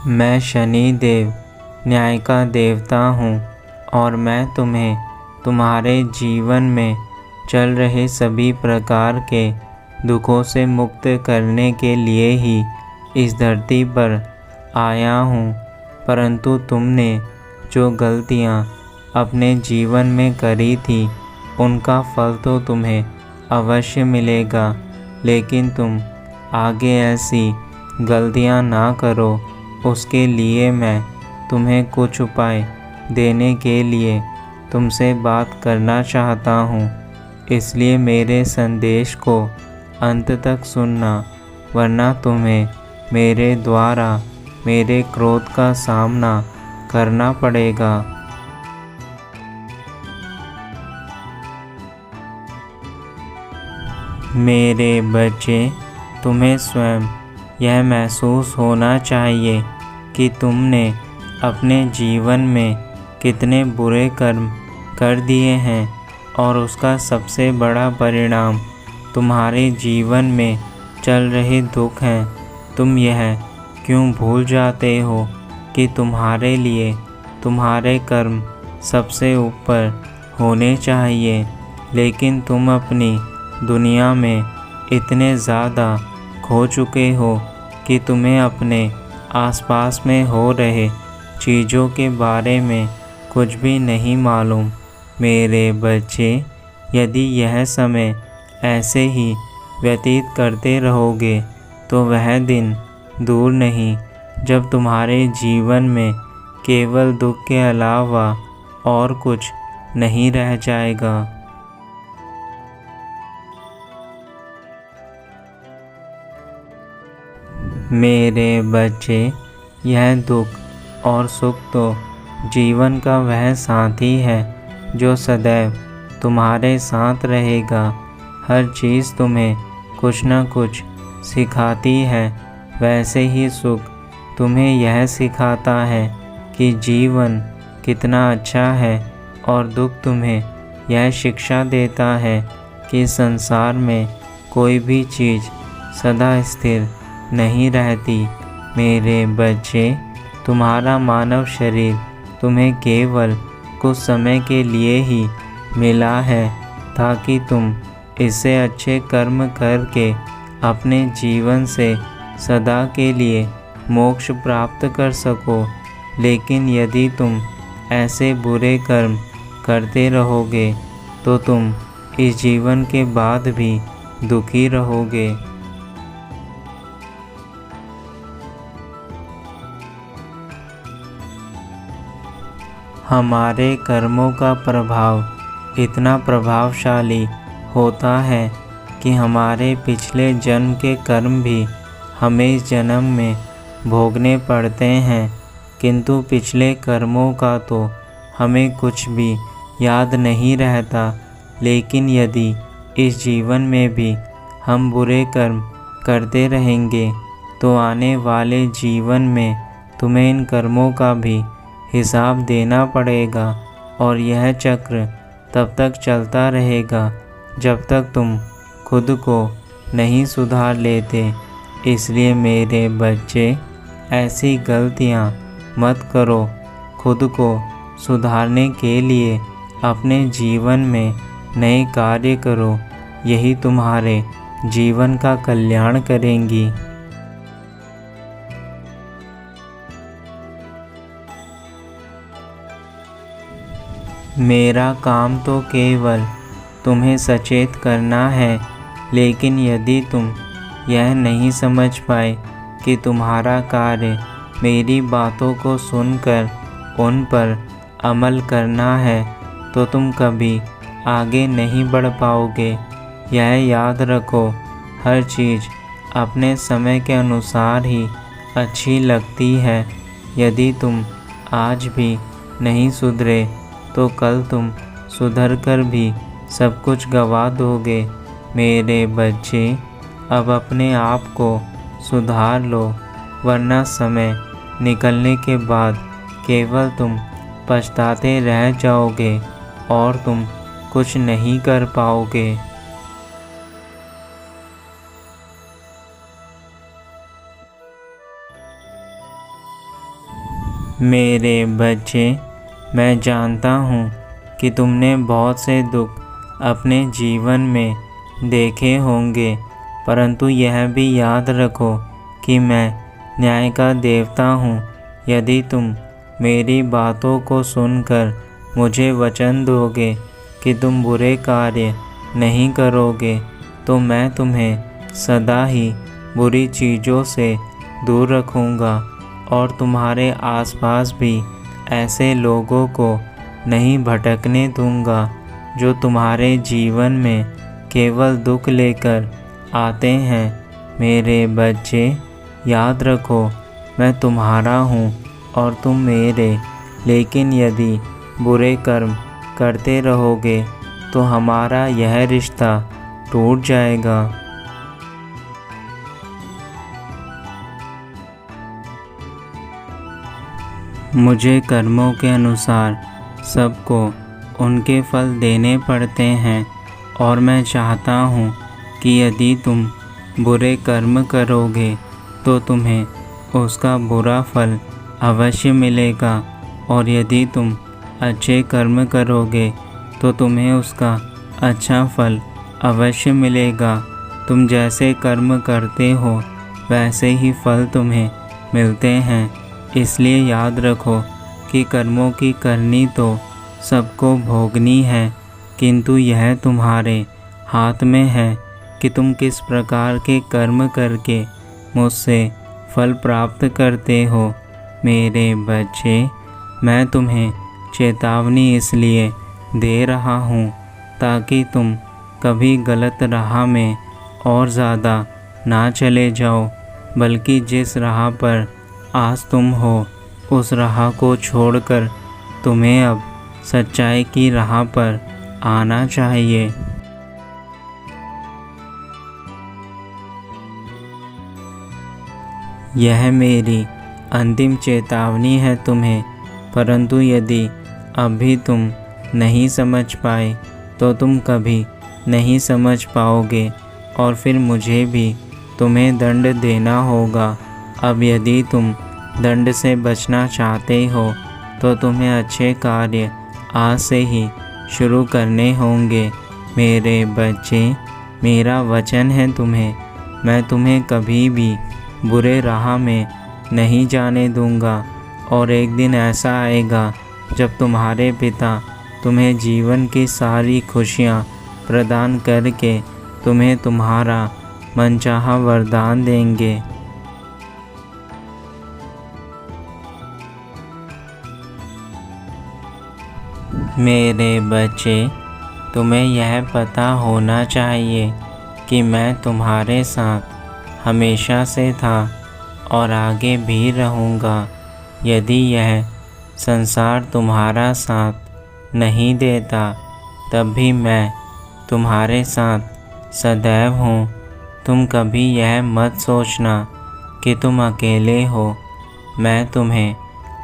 मैं शनि देव न्याय का देवता हूँ और मैं तुम्हें तुम्हारे जीवन में चल रहे सभी प्रकार के दुखों से मुक्त करने के लिए ही इस धरती पर आया हूँ। परंतु तुमने जो गलतियाँ अपने जीवन में करी थी उनका फल तो तुम्हें अवश्य मिलेगा, लेकिन तुम आगे ऐसी गलतियाँ ना करो। उसके लिए मैं तुम्हें कुछ उपाय देने के लिए तुमसे बात करना चाहता हूँ। इसलिए मेरे संदेश को अंत तक सुनना, वरना तुम्हें मेरे द्वारा मेरे क्रोध का सामना करना पड़ेगा। मेरे बच्चे, तुम्हें स्वयं यह महसूस होना चाहिए कि तुमने अपने जीवन में कितने बुरे कर्म कर दिए हैं और उसका सबसे बड़ा परिणाम तुम्हारे जीवन में चल रहे दुख हैं। तुम यह क्यों भूल जाते हो कि तुम्हारे लिए तुम्हारे कर्म सबसे ऊपर होने चाहिए, लेकिन तुम अपनी दुनिया में इतने ज़्यादा खो चुके हो कि तुम्हें अपने आसपास में हो रहे चीज़ों के बारे में कुछ भी नहीं मालूम। मेरे बच्चे, यदि यह समय ऐसे ही व्यतीत करते रहोगे तो वह दिन दूर नहीं जब तुम्हारे जीवन में केवल दुख के अलावा और कुछ नहीं रह जाएगा। मेरे बच्चे, यह दुख और सुख तो जीवन का वह साथी है जो सदैव तुम्हारे साथ रहेगा। हर चीज़ तुम्हें कुछ न कुछ सिखाती है। वैसे ही सुख तुम्हें यह सिखाता है कि जीवन कितना अच्छा है, और दुख तुम्हें यह शिक्षा देता है कि संसार में कोई भी चीज़ सदा स्थिर नहीं रहती। मेरे बच्चे, तुम्हारा मानव शरीर तुम्हें केवल कुछ समय के लिए ही मिला है ताकि तुम इससे अच्छे कर्म करके अपने जीवन से सदा के लिए मोक्ष प्राप्त कर सको। लेकिन यदि तुम ऐसे बुरे कर्म करते रहोगे तो तुम इस जीवन के बाद भी दुखी रहोगे। हमारे कर्मों का प्रभाव इतना प्रभावशाली होता है कि हमारे पिछले जन्म के कर्म भी हमें इस जन्म में भोगने पड़ते हैं, किंतु पिछले कर्मों का तो हमें कुछ भी याद नहीं रहता। लेकिन यदि इस जीवन में भी हम बुरे कर्म करते रहेंगे तो आने वाले जीवन में तुम्हें इन कर्मों का भी हिसाब देना पड़ेगा, और यह चक्र तब तक चलता रहेगा जब तक तुम खुद को नहीं सुधार लेते। इसलिए मेरे बच्चे, ऐसी गलतियाँ मत करो। खुद को सुधारने के लिए अपने जीवन में नए कार्य करो, यही तुम्हारे जीवन का कल्याण करेंगी। मेरा काम तो केवल तुम्हें सचेत करना है, लेकिन यदि तुम यह नहीं समझ पाए कि तुम्हारा कार्य मेरी बातों को सुनकर उन पर अमल करना है तो तुम कभी आगे नहीं बढ़ पाओगे। यह याद रखो, हर चीज़ अपने समय के अनुसार ही अच्छी लगती है। यदि तुम आज भी नहीं सुधरे तो कल तुम सुधर कर भी सब कुछ गवा दोगे। मेरे बच्चे, अब अपने आप को सुधार लो, वरना समय निकलने के बाद केवल तुम पछताते रह जाओगे और तुम कुछ नहीं कर पाओगे। मेरे बच्चे, मैं जानता हूँ कि तुमने बहुत से दुख अपने जीवन में देखे होंगे, परंतु यह भी याद रखो कि मैं न्याय का देवता हूँ। यदि तुम मेरी बातों को सुनकर मुझे वचन दोगे कि तुम बुरे कार्य नहीं करोगे, तो मैं तुम्हें सदा ही बुरी चीज़ों से दूर रखूँगा और तुम्हारे आसपास भी ऐसे लोगों को नहीं भटकने दूँगा जो तुम्हारे जीवन में केवल दुख लेकर आते हैं। मेरे बच्चे, याद रखो, मैं तुम्हारा हूँ और तुम मेरे। लेकिन यदि बुरे कर्म करते रहोगे तो हमारा यह रिश्ता टूट जाएगा। मुझे कर्मों के अनुसार सबको उनके फल देने पड़ते हैं और मैं चाहता हूँ कि यदि तुम बुरे कर्म करोगे तो तुम्हें उसका बुरा फल अवश्य मिलेगा, और यदि तुम अच्छे कर्म करोगे तो तुम्हें उसका अच्छा फल अवश्य मिलेगा। तुम जैसे कर्म करते हो वैसे ही फल तुम्हें मिलते हैं। इसलिए याद रखो कि कर्मों की करनी तो सबको भोगनी है, किंतु यह तुम्हारे हाथ में है कि तुम किस प्रकार के कर्म करके मुझसे फल प्राप्त करते हो। मेरे बच्चे, मैं तुम्हें चेतावनी इसलिए दे रहा हूँ ताकि तुम कभी गलत राह में और ज़्यादा ना चले जाओ, बल्कि जिस राह पर आज तुम हो उस राह को छोड़कर तुम्हें अब सच्चाई की राह पर आना चाहिए। यह मेरी अंतिम चेतावनी है तुम्हें, परंतु यदि अभी तुम नहीं समझ पाए तो तुम कभी नहीं समझ पाओगे और फिर मुझे भी तुम्हें दंड देना होगा। अब यदि तुम दंड से बचना चाहते हो तो तुम्हें अच्छे कार्य आज से ही शुरू करने होंगे। मेरे बच्चे, मेरा वचन है तुम्हें, मैं तुम्हें कभी भी बुरे राह में नहीं जाने दूंगा। और एक दिन ऐसा आएगा जब तुम्हारे पिता तुम्हें जीवन की सारी खुशियाँ प्रदान करके तुम्हें तुम्हारा मनचाहा वरदान देंगे। मेरे बच्चे, तुम्हें यह पता होना चाहिए कि मैं तुम्हारे साथ हमेशा से था और आगे भी रहूँगा। यदि यह संसार तुम्हारा साथ नहीं देता तब भी मैं तुम्हारे साथ सदैव हूँ। तुम कभी यह मत सोचना कि तुम अकेले हो। मैं तुम्हें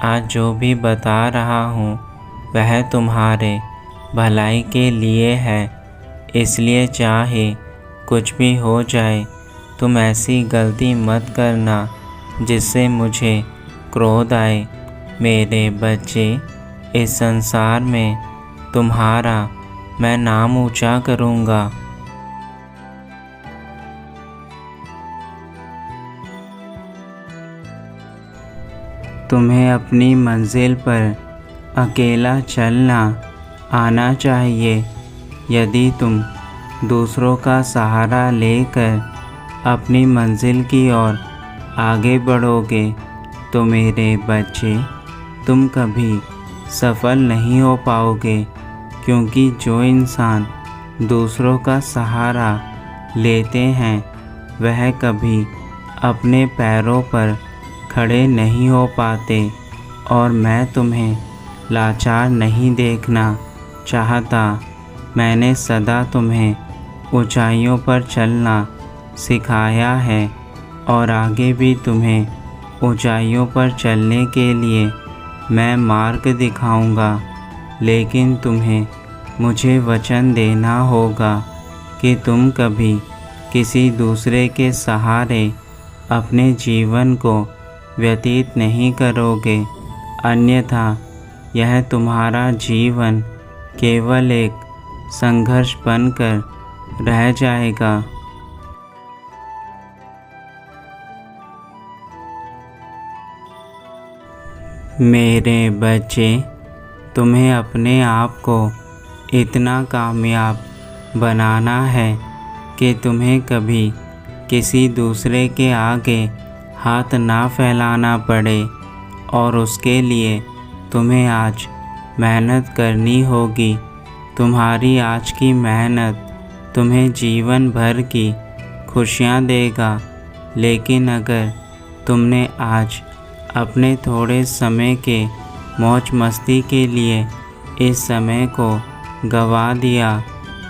आज जो भी बता रहा हूँ वह तुम्हारे भलाई के लिए है। इसलिए चाहे कुछ भी हो जाए, तुम ऐसी गलती मत करना जिससे मुझे क्रोध आए। मेरे बच्चे, इस संसार में तुम्हारा मैं नाम ऊंचा करूँगा। तुम्हें अपनी मंजिल पर अकेला चलना आना चाहिए। यदि तुम दूसरों का सहारा लेकर अपनी मंजिल की ओर आगे बढ़ोगे तो मेरे बच्चे, तुम कभी सफल नहीं हो पाओगे, क्योंकि जो इंसान दूसरों का सहारा लेते हैं वह कभी अपने पैरों पर खड़े नहीं हो पाते। और मैं तुम्हें लाचार नहीं देखना चाहता। मैंने सदा तुम्हें ऊंचाइयों पर चलना सिखाया है और आगे भी तुम्हें ऊंचाइयों पर चलने के लिए मैं मार्ग दिखाऊंगा। लेकिन तुम्हें मुझे वचन देना होगा कि तुम कभी किसी दूसरे के सहारे अपने जीवन को व्यतीत नहीं करोगे। अन्यथा यह तुम्हारा जीवन केवल एक संघर्ष बनकर रह जाएगा। मेरे बच्चे, तुम्हें अपने आप को इतना कामयाब बनाना है कि तुम्हें कभी किसी दूसरे के आगे हाथ ना फैलाना पड़े, और उसके लिए तुम्हें आज मेहनत करनी होगी। तुम्हारी आज की मेहनत तुम्हें जीवन भर की खुशियाँ देगा। लेकिन अगर तुमने आज अपने थोड़े समय के मौज मस्ती के लिए इस समय को गंवा दिया,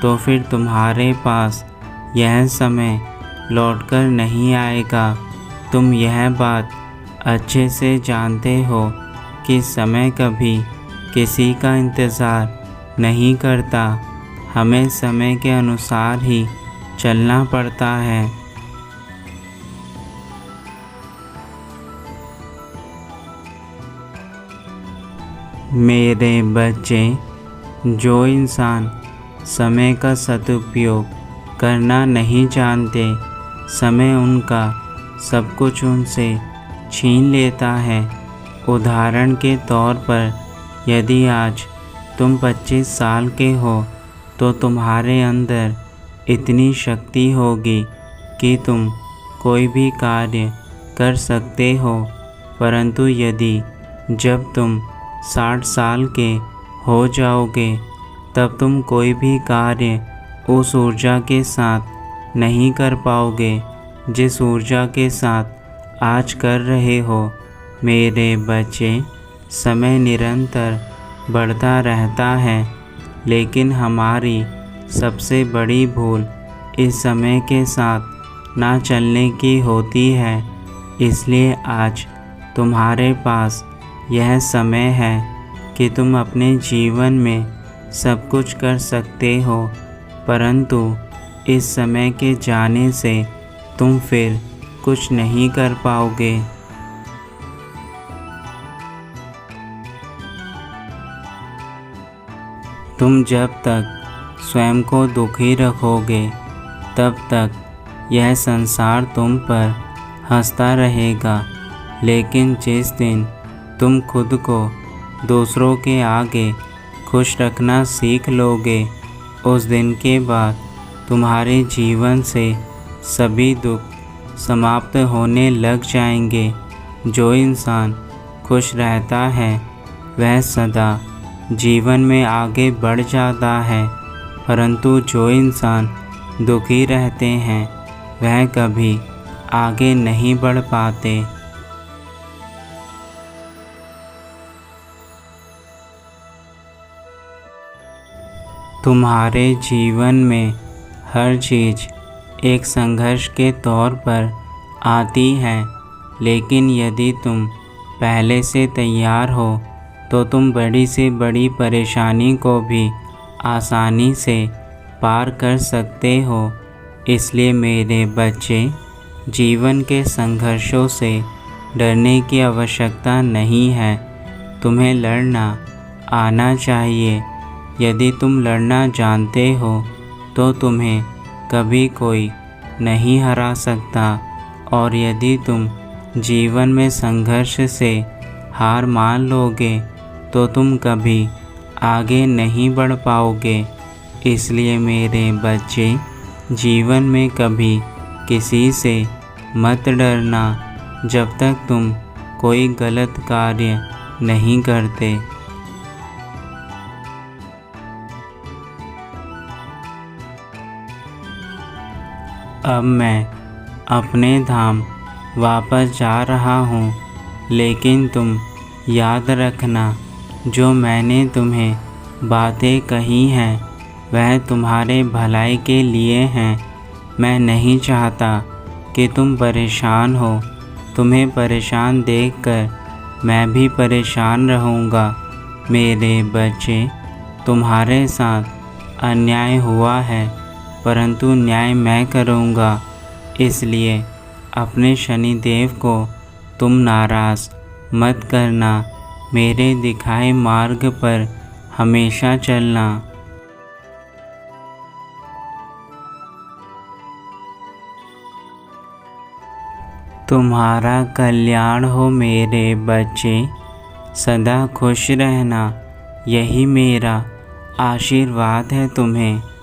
तो फिर तुम्हारे पास यह समय लौटकर नहीं आएगा। तुम यह बात अच्छे से जानते हो कि समय कभी किसी का इंतज़ार नहीं करता। हमें समय के अनुसार ही चलना पड़ता है। मेरे बच्चे, जो इंसान समय का सदुपयोग करना नहीं जानते, समय उनका सब कुछ उनसे छीन लेता है। उदाहरण के तौर पर, यदि आज तुम 25 साल के हो तो तुम्हारे अंदर इतनी शक्ति होगी कि तुम कोई भी कार्य कर सकते हो। परंतु यदि जब तुम 60 साल के हो जाओगे, तब तुम कोई भी कार्य उस ऊर्जा के साथ नहीं कर पाओगे जिस ऊर्जा के साथ आज कर रहे हो। मेरे बच्चे, समय निरंतर बढ़ता रहता है, लेकिन हमारी सबसे बड़ी भूल इस समय के साथ ना चलने की होती है। इसलिए आज तुम्हारे पास यह समय है कि तुम अपने जीवन में सब कुछ कर सकते हो, परंतु इस समय के जाने से तुम फिर कुछ नहीं कर पाओगे। तुम जब तक स्वयं को दुखी रखोगे, तब तक यह संसार तुम पर हंसता रहेगा। लेकिन जिस दिन तुम खुद को दूसरों के आगे खुश रखना सीख लोगे, उस दिन के बाद तुम्हारे जीवन से सभी दुख समाप्त होने लग जाएंगे। जो इंसान खुश रहता है वह सदा जीवन में आगे बढ़ जाता है, परंतु जो इंसान दुखी रहते हैं वह कभी आगे नहीं बढ़ पाते। तुम्हारे जीवन में हर चीज़ एक संघर्ष के तौर पर आती है, लेकिन यदि तुम पहले से तैयार हो तो तुम बड़ी से बड़ी परेशानी को भी आसानी से पार कर सकते हो। इसलिए मेरे बच्चे, जीवन के संघर्षों से डरने की आवश्यकता नहीं है। तुम्हें लड़ना आना चाहिए। यदि तुम लड़ना जानते हो तो तुम्हें कभी कोई नहीं हरा सकता, और यदि तुम जीवन में संघर्ष से हार मान लोगे तो तुम कभी आगे नहीं बढ़ पाओगे। इसलिए मेरे बच्चे, जीवन में कभी किसी से मत डरना जब तक तुम कोई गलत कार्य नहीं करते। अब मैं अपने धाम वापस जा रहा हूँ, लेकिन तुम याद रखना, जो मैंने तुम्हें बातें कही हैं वह तुम्हारे भलाई के लिए हैं। मैं नहीं चाहता कि तुम परेशान हो। तुम्हें परेशान देखकर मैं भी परेशान रहूँगा। मेरे बच्चे, तुम्हारे साथ अन्याय हुआ है, परंतु न्याय मैं करूँगा। इसलिए अपने शनिदेव को तुम नाराज़ मत करना। मेरे दिखाए मार्ग पर हमेशा चलना। तुम्हारा कल्याण हो मेरे बच्चे, सदा खुश रहना, यही मेरा आशीर्वाद है तुम्हें।